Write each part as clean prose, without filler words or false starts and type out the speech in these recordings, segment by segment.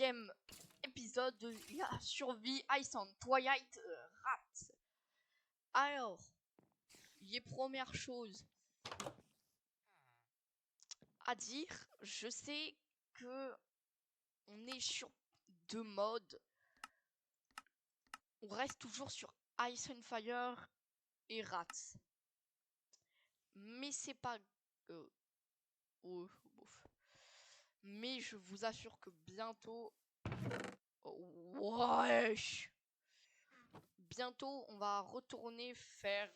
deuxième épisode de la survie Ice and Twilight Rat. Alors, les premières choses à dire, je sais que on est sur deux modes. On reste toujours sur Ice and Fire et Rats. Mais c'est pas... Mais je vous assure que bientôt... Wesh! Bientôt, on va retourner faire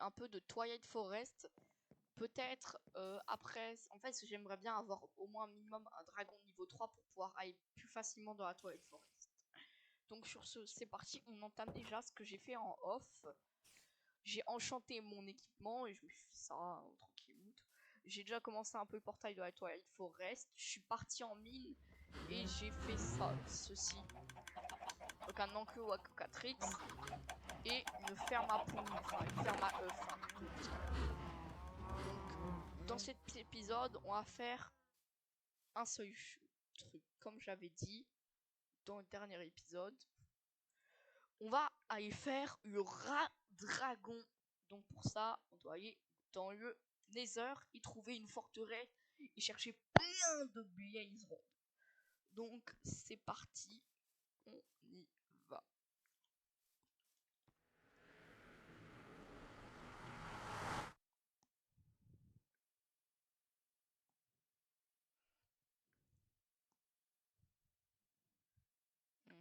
un peu de Twilight Forest. Peut-être après, en fait, j'aimerais bien avoir au moins minimum un dragon niveau 3 pour pouvoir aller plus facilement dans la Twilight Forest. Donc sur ce, c'est parti, on entame déjà ce que j'ai fait en off. J'ai enchanté mon équipement et je me suis fait ça tranquille. J'ai déjà commencé un peu le portail de la Twilight Forest. Je suis parti en mine et j'ai fait ceci. Donc un enclos à cocatrix et une ferme à poule, enfin une ferme à œufs. Donc dans cet épisode, on va faire un seul truc. Comme j'avais dit dans le dernier épisode, on va aller faire le rat dragon. Donc pour ça, on doit aller dans le Nether, y trouver une forteresse et chercher plein de blaze rods. Donc c'est parti, on y va.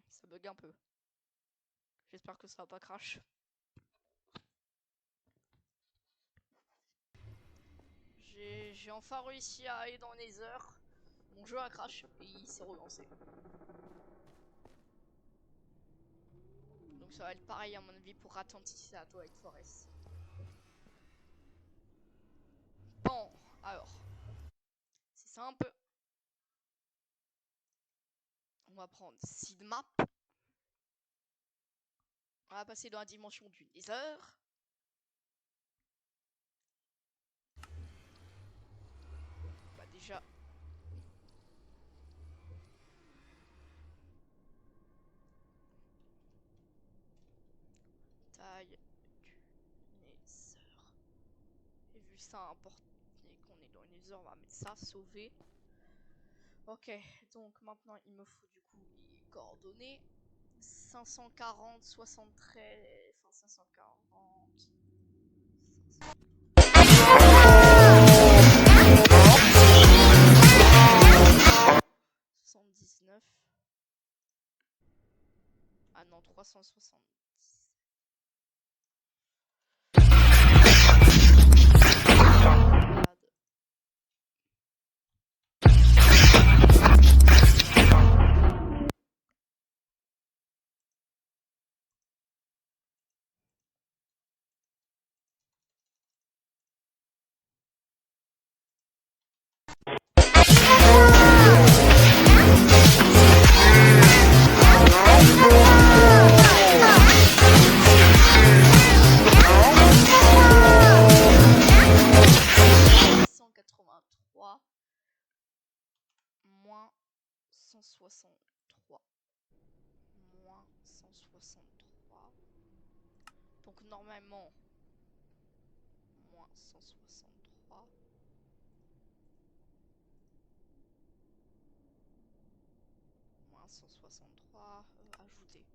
Ça bug un peu. J'espère que ça va pas crash. J'ai enfin réussi à aller dans les heures. Mon jeu a crash et il s'est relancé. Donc ça va être pareil à mon avis pour ralentir à Twilight Forest. Bon, alors. C'est simple. On va prendre Seed Map. On va passer dans la dimension du Nether. Bah déjà. Taille du Nether. Et vu ça importe qu'on est dans le Nether, on va mettre ça, sauver. Ok, donc maintenant il me faut du coup les coordonnées. 540, 73, enfin 540... 79. Ah non, 370. Moins 163. Moins 163. Donc normalement, moins 163. Moins 163. Ajouter.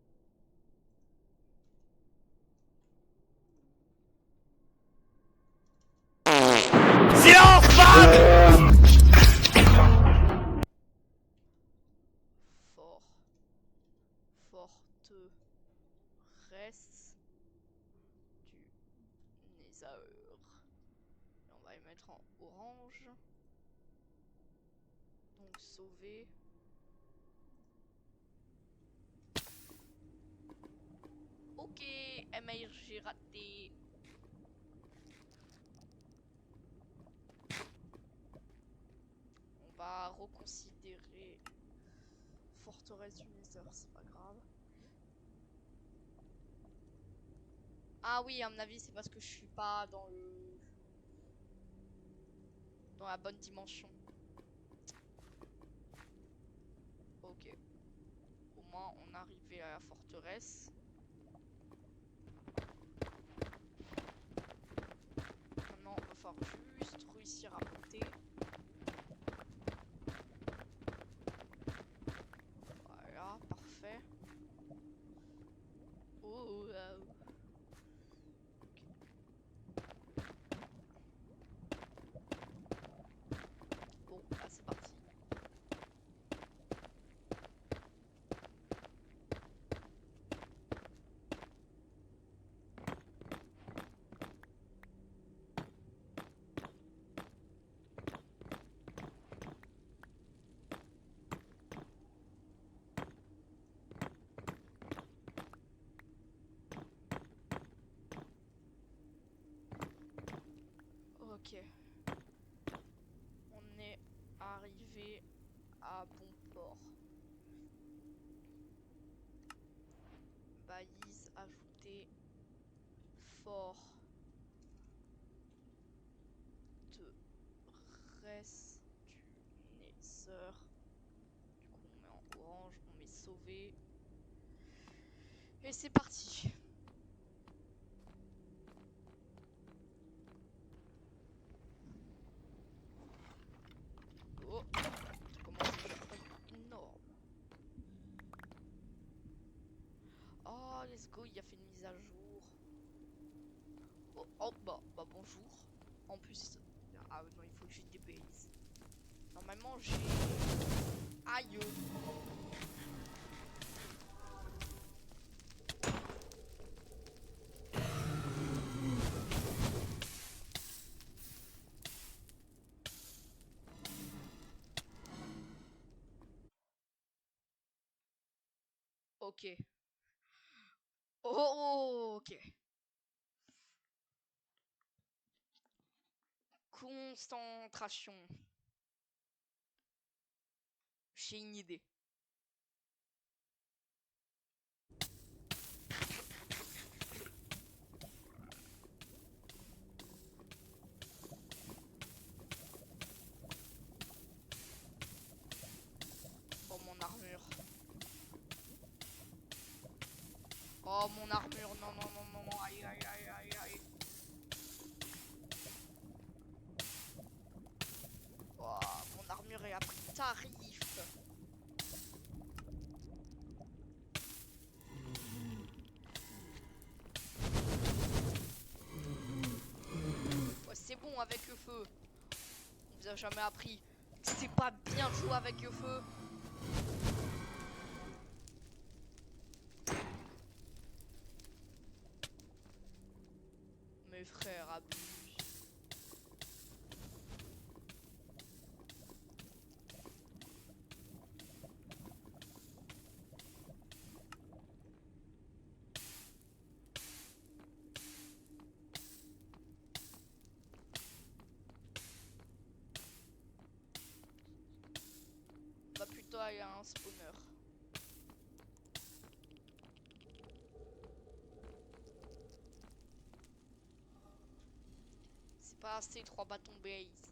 Silence, femme! Forteresse du Nether. Et on va les mettre en orange. Donc sauver. Ok, MRG raté. On va reconsidérer forteresse du Nether, c'est pas grave. Ah oui, à mon avis, c'est parce que je suis pas dans la bonne dimension. moins on est arrivé à la forteresse. Maintenant il va falloir juste réussir à monter. Voilà, parfait. Oh là. Bon, bah c'est parti. Ok. On est arrivé à bon port. Balise ajoutée. Fort. De reste du Nether. Du coup on met en orange, on met sauvé. Et c'est parti. Oh, ça commence déjà à être énorme. Oh, let's go, il a fait une mise à jour. Oh, oh bah bonjour. En plus, ah non, il faut que j'ai des bases. Normalement, j'ai... Aïe. Ok. Oh, ok. Concentration. J'ai une idée. Oh, mon armure. Oh, mon armure. Non, non, non, non, non. Aïe, aïe, aïe, aïe, aïe. Oh, mon armure est à prix tarif. Ouais, c'est bon avec le feu. On vous a jamais appris que c'est pas bien de jouer avec le feu. Mes frères abusent. Bah plutôt aller à un spawner. C'est pas assez 3 bâtons base.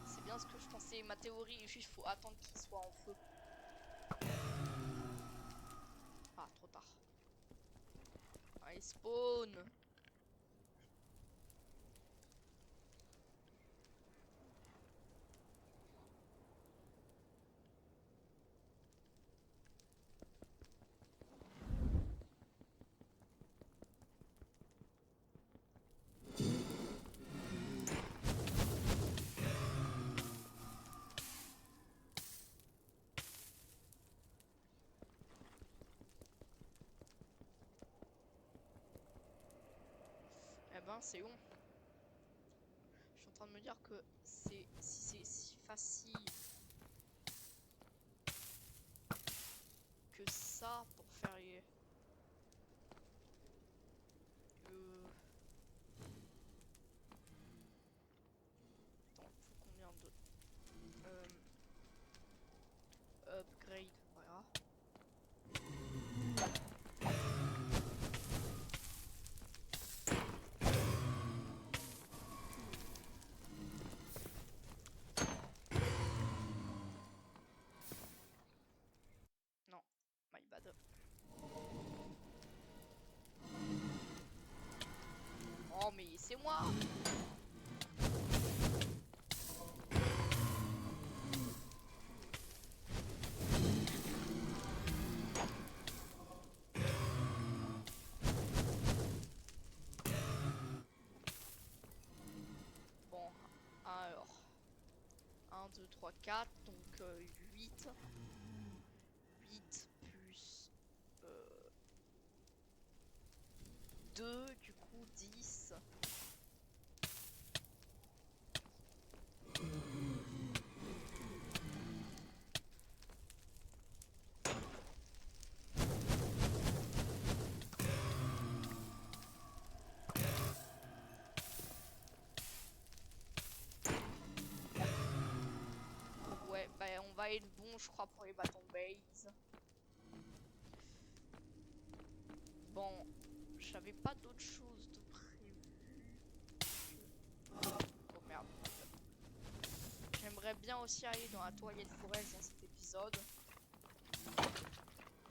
C'est bien ce que je pensais. Ma théorie est juste faut attendre qu'il soit en feu. Ah, trop tard. Allez, spawn. Eh ben, c'est bon. Je suis en train de me dire que si c'est si facile que ça pour faire les... Attends, faut combien de... Upgrade, voilà. Non, my bad. Oh mais c'est moi. Bon, alors 1, 2, 3, 4, donc 8. 8 plus 2, du coup 10. Ouais, bah on va être bon, je crois, pour les bâtons base. Bon, j'avais pas d'autre chose de prévu. Oh merde. J'aimerais bien aussi aller dans la Twilight Forest dans cet épisode.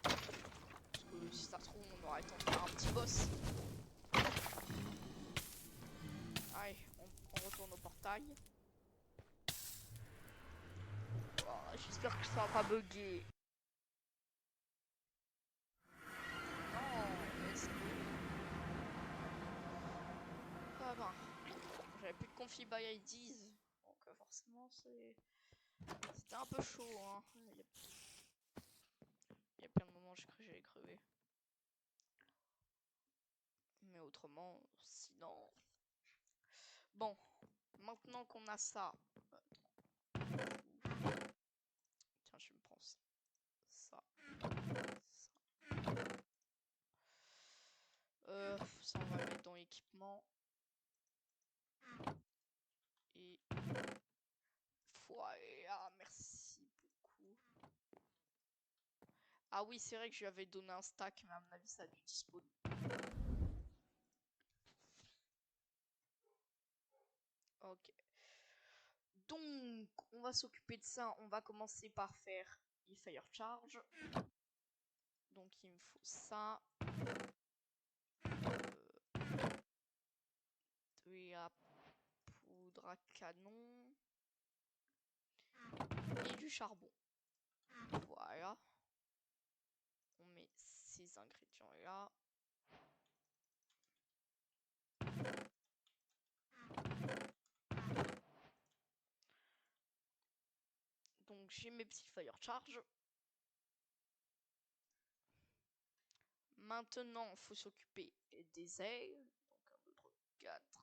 Parce que si ça se trouve, on aura le temps de faire un petit boss. Allez, on retourne au portail. Oh, j'espère que ça va pas bugger. Non, est-ce que... Ah ben, j'avais plus de config by IDs. Donc forcément, c'était un peu chaud. Hein. Il y a plein de moments où j'ai cru que j'allais crever. Mais autrement, sinon... Bon, maintenant qu'on a ça... Tiens, je me prends ça. Ça. Ça, on va le mettre dans l'équipement. Et... Voilà, merci beaucoup. Ah oui, c'est vrai que je lui avais donné un stack, mais à mon avis, ça a dû disponible. Ok. Donc, on va s'occuper de ça. On va commencer par faire les fire charge. Donc, il me faut ça. De la poudre à canon. Et du charbon. Voilà. On met ces ingrédients là. Donc, j'ai mes petits fire charge. Maintenant, il faut s'occuper des ailes. Donc, 1, 2, 3, 4.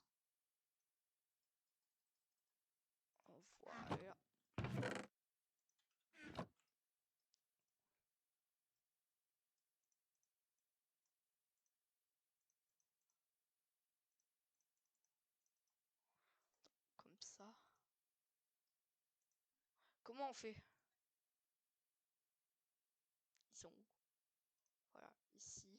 Voilà. Comme ça. Comment on fait? Ils sont où? Voilà, ici.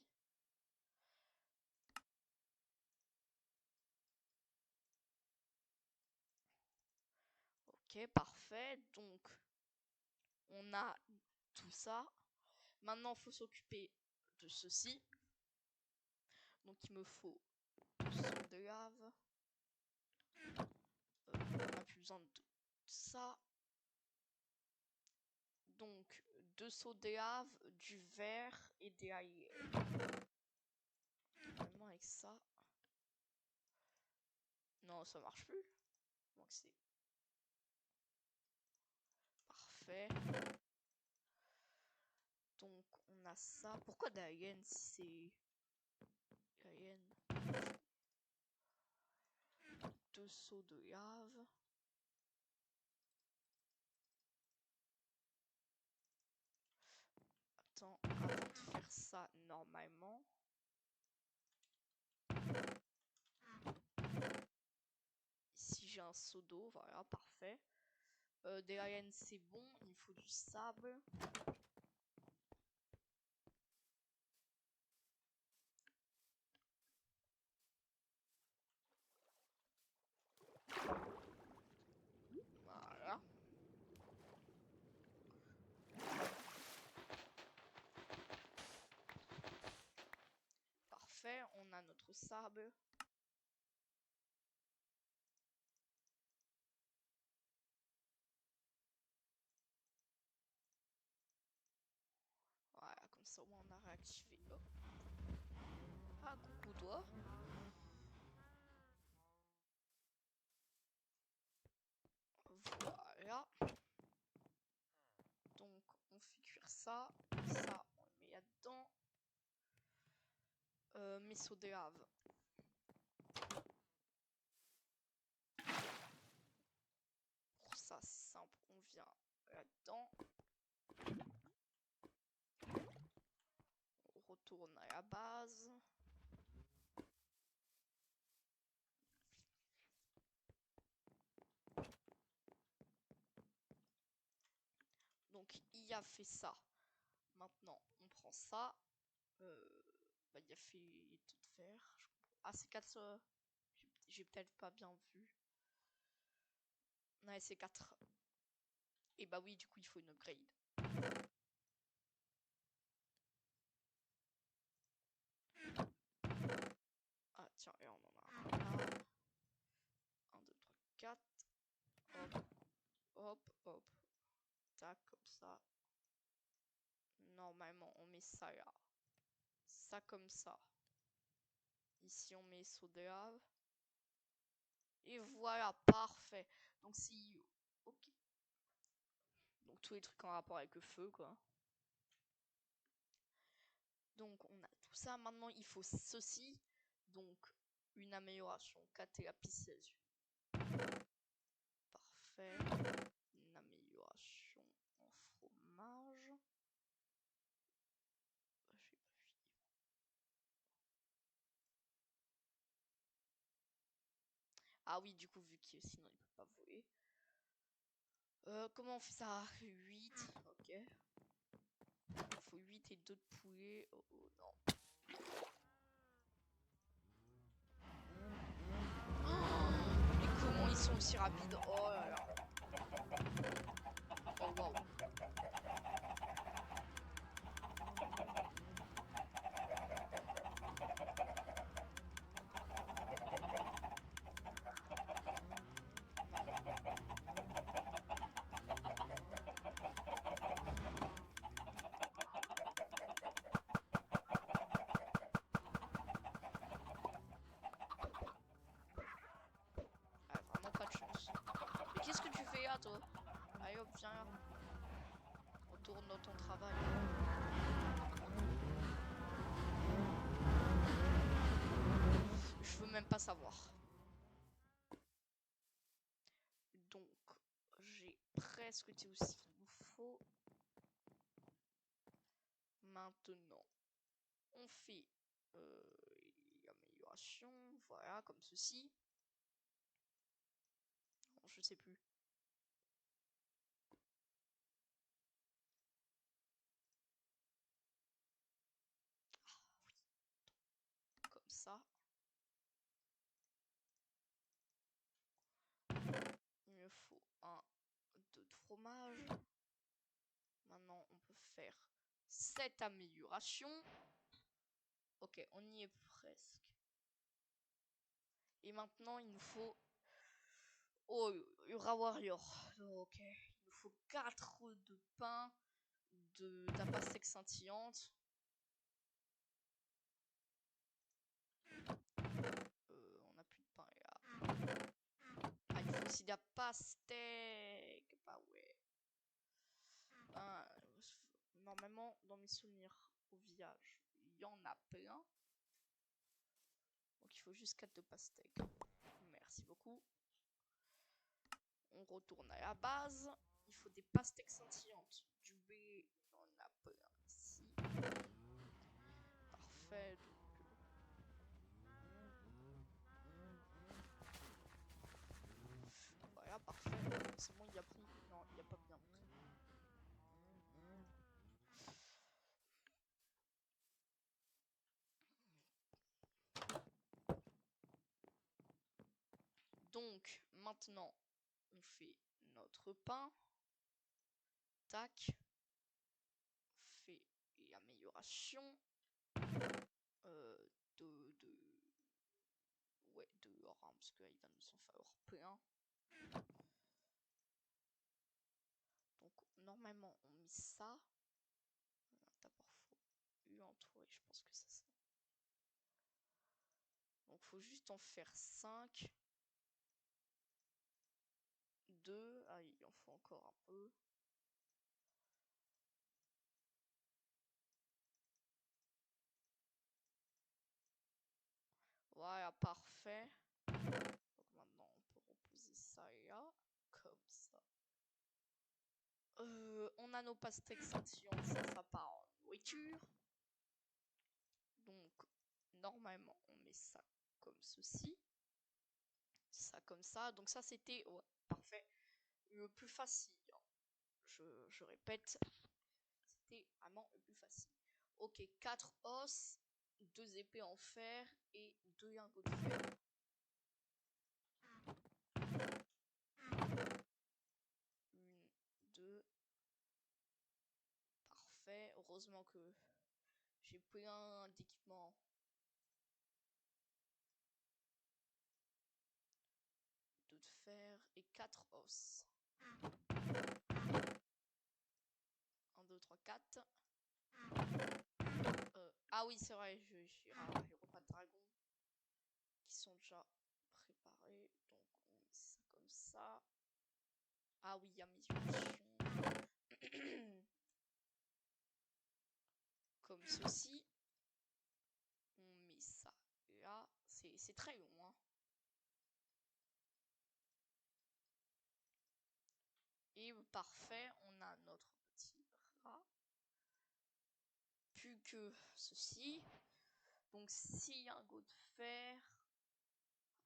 Ok, parfait. Donc, on a tout ça. Maintenant, il faut s'occuper de ceci. Donc, il me faut 2 seaux de lave. On n'a plus besoin de ça. Donc, 2 seaux de lave, du verre et des ailleurs. Vraiment avec ça. Non, ça marche plus. Donc, c'est parfait. Donc, on a ça. Pourquoi Dayen si c'est... Dayen. 2 seaux de lave. Attends, avant de faire ça normalement. Ici j'ai un seau d'eau, voilà, parfait. Des laines, c'est bon. Il me faut du sable. Voilà. Parfait, on a notre sable. Voilà, comme ça au moins on a réactivé. Hop. Ah, coucou toi. Voilà. Donc on fait cuire ça. Ça, on le met là-dedans. Mes seaux de lave. Pour ça, c'est simple. On vient là-dedans. On retourne à la base. Donc il a fait ça. Maintenant, on prend ça. Bah, il a fait tout faire. Ah, c'est 4. J'ai peut-être pas bien vu. Ouais, c'est 4. Et bah oui, du coup, il faut une upgrade. Ah, tiens, et on en a un là. 1, 2, 3, 4. Hop, hop, hop. Tac, comme ça. Normalement, on met ça là. Ça comme ça. Ici, on met seau de lave. Et voilà, parfait. Donc, si... Ok. Donc, tous les trucs en rapport avec le feu, quoi. Donc, on a tout ça. Maintenant, il faut ceci. Donc, une amélioration 4 et lapis lazuli. Parfait. Une amélioration en fromage. Ah oui, du coup, vu que sinon il peut pas voler. Comment on fait ça? 8, ok. Il faut 8 et 2 de poulet. Oh, oh non. Oh, mais comment ils sont aussi rapides? Oh là là. Oh waouh. Ah, vraiment pas de chance. Mais qu'est-ce que tu fais là, toi? Allez hop, viens là. Retourne dans ton travail. Je veux même pas savoir. Donc, j'ai presque tout ce qu'il nous faut. Maintenant, on fait l'amélioration, voilà, comme ceci. Non, je sais plus. Comme ça. Il me faut 1, 2 de fromage. Maintenant, on peut faire cette amélioration. Ok, on y est presque. Et maintenant, il nous faut... Oh, Yura Warrior. Ok, il nous faut 4 de pain, de la pastèque scintillante. On a plus de pain là. Ah, il faut aussi de la pastèque. Bah ouais. Normalement, dans mes souvenirs au village, il y en a plein. Donc il faut juste 4 de pastèque. Merci beaucoup. On retourne à la base. Il faut des pastèques scintillantes. Du blé, il y en a plein ici. Parfait. Voilà, parfait. C'est bon, il y a plus. Non, Maintenant, on fait notre pain. Tac. On fait l'amélioration. Ouais, dehors, hein, parce qu'il va nous en falloir plein. Donc, normalement, on met ça. D'abord, faut l'entourer, je pense que ça. Donc, faut juste en faire 5. 2. Ah, il en faut encore un peu. Voilà, parfait. Donc maintenant, on peut reposer ça là, comme ça. On a nos pastèques scintillants, ça part en nourriture. Donc, normalement, on met ça comme ceci. Ça comme ça. Donc ça, c'était parfait. Le plus facile. Je répète, c'était vraiment le plus facile. Ok, 4 os, 2 épées en fer et 2 lingots de fer. 1, 2. Parfait. Heureusement que j'ai plein d'équipements. 2 de fer et 4 os. 1, 2, 3, 4. Ah oui, c'est vrai, j'ai les repas de dragon qui sont déjà préparés. Donc on met ça comme ça. Ah oui, il y a amélioration. Comme ceci. On met ça là. C'est très long, hein. Et parfait, on a notre petit rat. Plus que ceci. Donc 6 lingots de fer.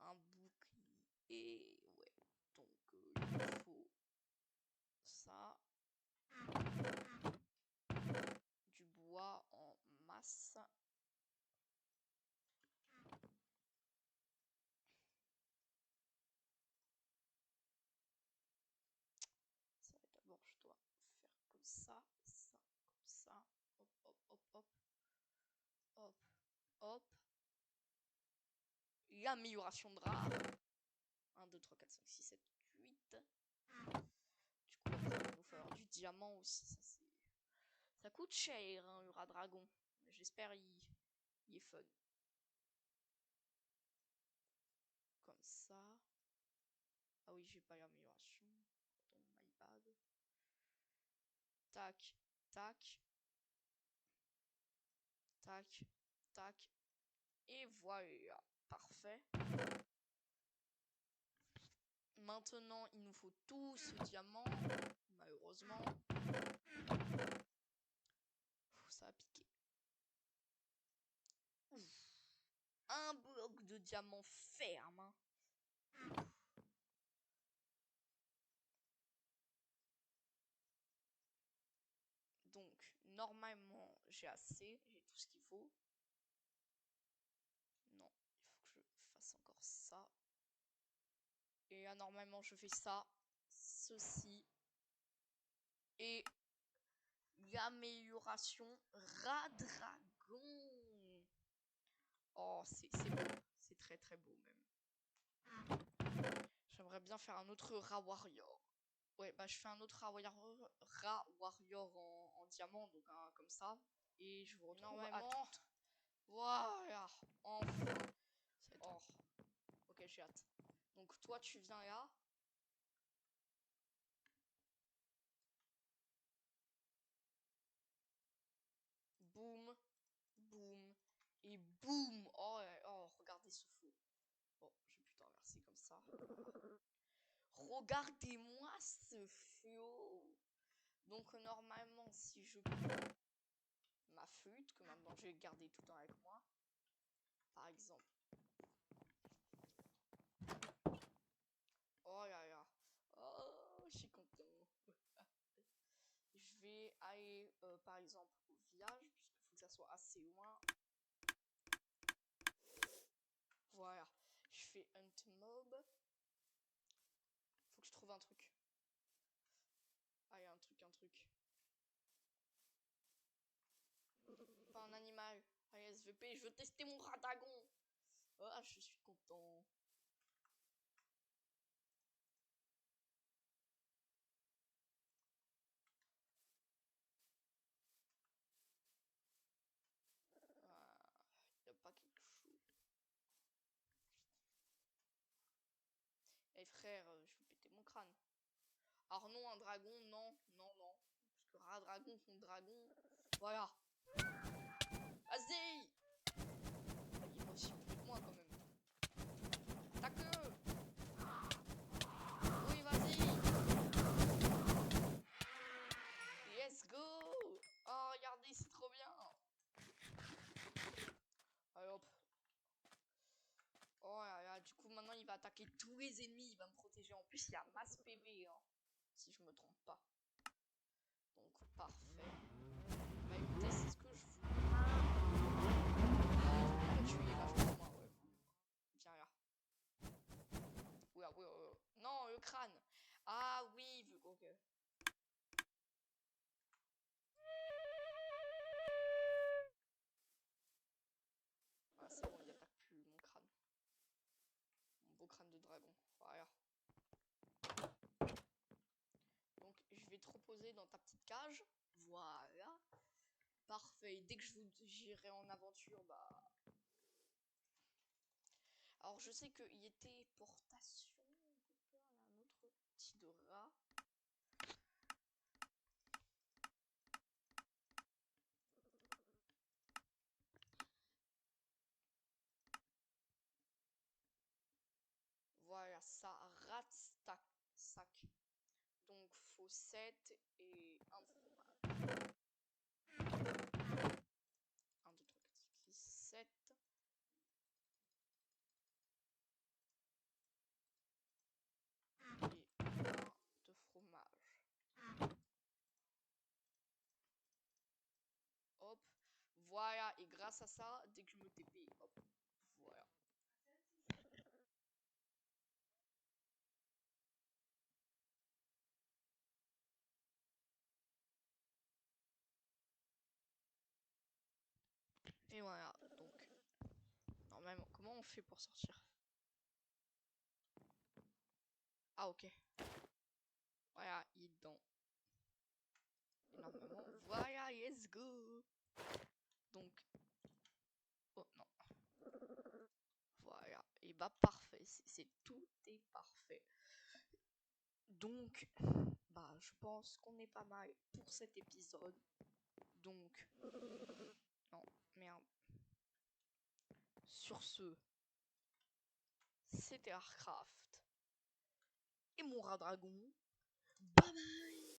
Un bouclier. Ouais. Donc il faut ça. Du bois en masse. D'abord, je dois faire comme ça, ça, comme ça. Hop, hop, hop, hop. Hop, hop. L'amélioration de rare. 1, 2, 3, 4, 5, 6, 7, 8. Du coup, après, il va nous falloir du diamant aussi. Ça coûte cher, hein, le rat dragon. J'espère il est fun. Comme ça. Ah oui, j'ai pas l'amélioration. Pardon, my bad. Tac, tac. Tac, tac. Et voilà. Parfait. Maintenant, il nous faut tout ce diamant. Malheureusement. Ça a piqué. Un bloc de diamant ferme. Hein. Donc, normalement, j'ai assez. J'ai tout ce qu'il faut. Non, il faut que je fasse encore ça. Et là, normalement, je fais ça. Ceci. Et l'amélioration rat dragon. Oh, c'est beau. C'est très très beau même. J'aimerais bien faire un autre rat warrior. Ouais, bah je fais un autre rat warrior en diamant, donc comme ça. Et je vous retrouve normalement. Voilà, enfin. Oh. Ok, j'ai hâte. Donc toi, tu viens là. Boum, boum, et boum. Oh, oh, regardez ce feu. Bon, je vais plutôt inverser comme ça. Regardez-moi ce feu. Donc normalement, si je prends ma flûte, que maintenant je vais garder tout le temps avec moi, par exemple. Oh là là. Oh, je suis content. Je vais aller, par exemple, au village, puisqu'il faut que ça soit assez loin. Voilà. Je fais Hunt Mob. un truc. Ah, il y a un truc. Pas un animal. Allez, SVP, je veux tester mon rat dragon. Ah, je suis content. Ah, y a pas quelque chose. Eh frère, je vais péter mon crâne. Alors non, un dragon, non. Parce que rat dragon contre dragon. Voilà. Vas-y. Il va aussi plus que moi quand même. Attaque-le. Oui, vas-y. Let's go. Oh, regardez, c'est trop bien. Allez hop. Oh là là, du coup maintenant il va attaquer tous les ennemis, il va me protéger. En plus il y a masse PV, hein, si je me trompe pas. Donc parfait. Bah écoutez, c'est ce que je voulais. Je vais tuer là, je crois, ouais. Viens là. Oula, oula, oula. Non, le crâne. Ah oui, ok. Ah c'est bon, il attaque plus mon crâne. Mon beau crâne de dragon. Voilà. Donc je vais te reposer dans ta petite cage. Voilà. Parfait. Dès que j'irai en aventure, bah. Alors je sais qu'il était portation. Il y a un autre petit de rat. Voilà, ça rate sac. Donc faut 7 et 1 fromage. 1, 2, 3, 4, 5, 6, 7. Et 1 de fromage. Hop. Voilà, et grâce à ça, dès que je me TP, hop. Voilà. Et voilà, donc. Normalement, comment on fait pour sortir? Ah, ok. Voilà, il est dedans. Et normalement, voilà, let's go. Donc. Oh non. Voilà. Et bah, parfait. Tout est parfait. Donc, bah, je pense qu'on est pas mal pour cet épisode. Donc, non, merde. Sur ce, c'était Warcraft et mon rat dragon. Bye bye.